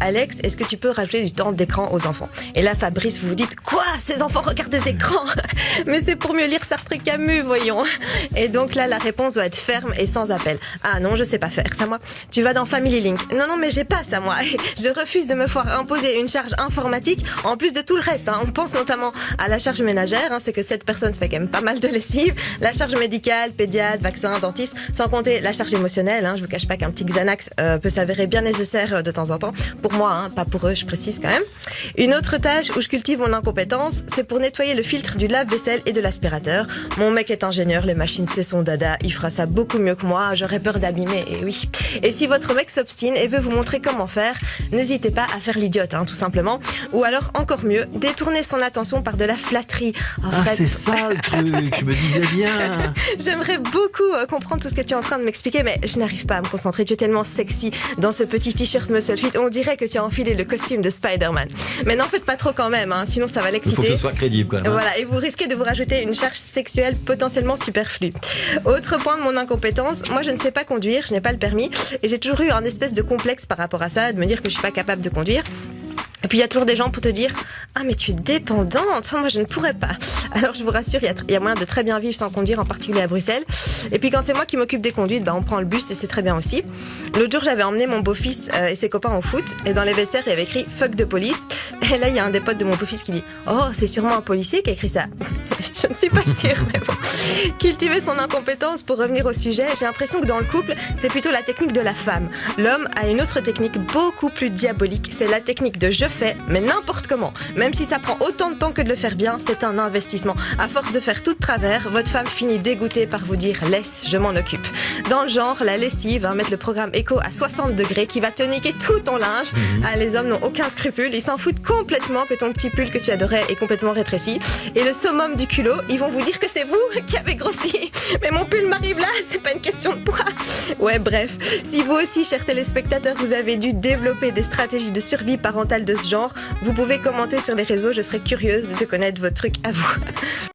Alex, est-ce que tu peux rajouter du temps d'écran aux enfants? Et là, Fabrice, vous vous dites, quoi? Ces enfants regardent des écrans? Mais c'est pour mieux lire Sartre et Camus, voyons. Et donc là, la réponse doit être ferme et sans appel. Ah non, je sais pas faire ça, moi. Tu vas dans Family Link. Non, non, mais j'ai pas ça, moi. Je refuse de me voir imposer une charge informatique, en plus de tout le reste. On pense notamment à la charge ménagère, c'est que cette personne se fait quand même pas mal de lessive, la charge médicale, pédiatre, vaccin, dentiste, sans compter la charge émotionnelle. Je vous cache pas qu'un petit Xanax peut s'avérer bien nécessaire de temps en temps. Pour moi, pas pour eux, je précise quand même. Une autre tâche où je cultive mon incompétence, c'est pour nettoyer le filtre du lave-vaisselle et de l'aspirateur. Mon mec est ingénieur, les machines c'est son dada, il fera ça beaucoup mieux que moi, j'aurais peur d'abîmer, et oui. Et si votre mec s'obstine et veut vous montrer comment faire, n'hésitez pas à faire l'idiote, tout simplement. Ou alors, encore mieux, détourner son attention par de la flatterie. C'est ça le truc, je me disais bien. J'aimerais beaucoup comprendre tout ce que tu es en train de m'expliquer, mais je n'arrive pas à me concentrer. Tu es tellement sexy dans ce petit t-shirt Muscle Fit. On dirait que tu as enfilé le costume de Spider-Man. Mais n'en faites pas trop quand même, sinon ça va l'exciter. Il faut que ce soit crédible quand même. Voilà, et vous risquez de vous rajouter une charge sexuelle potentiellement superflue. Autre point de mon incompétence, moi je ne sais pas conduire, je n'ai pas le permis, et j'ai toujours eu un espèce de complexe par rapport à ça, de me dire que je suis pas capable de conduire. Et puis il y a toujours des gens pour te dire « Ah mais tu es dépendante, moi je ne pourrais pas ». Alors je vous rassure, il y a moyen de très bien vivre sans conduire, en particulier à Bruxelles. Et puis quand c'est moi qui m'occupe des conduites, on prend le bus et c'est très bien aussi. L'autre jour j'avais emmené mon beau-fils et ses copains au foot, et dans les vestiaires il y avait écrit « Fuck de police ». Et là il y a un des potes de mon beau-fils qui dit « Oh, c'est sûrement un policier qui a écrit ça ». Je ne suis pas sûre, mais bon. Cultiver son incompétence, pour revenir au sujet, j'ai l'impression que dans le couple, c'est plutôt la technique de la femme. L'homme a une autre technique beaucoup plus diabolique, c'est la technique de je fais, mais n'importe comment. Même si ça prend autant de temps que de le faire bien, c'est un investissement. À force de faire tout de travers, votre femme finit dégoûtée par vous dire « Laisse, je m'en occupe ». Dans le genre, la lessive, mettre le programme éco à 60 degrés qui va te niquer tout ton linge. Les hommes n'ont aucun scrupule, ils s'en foutent complètement que ton petit pull que tu adorais est complètement rétréci. Et le summum du culot, ils vont vous dire que c'est vous qui avez grossi. Mais mon pull m'arrive là, c'est pas une question de poids. Ouais, bref. Si vous aussi, chers téléspectateurs, vous avez dû développer des stratégies de survie parentale de ce genre, vous pouvez commenter sur les réseaux, je serais curieuse de connaître votre truc à vous.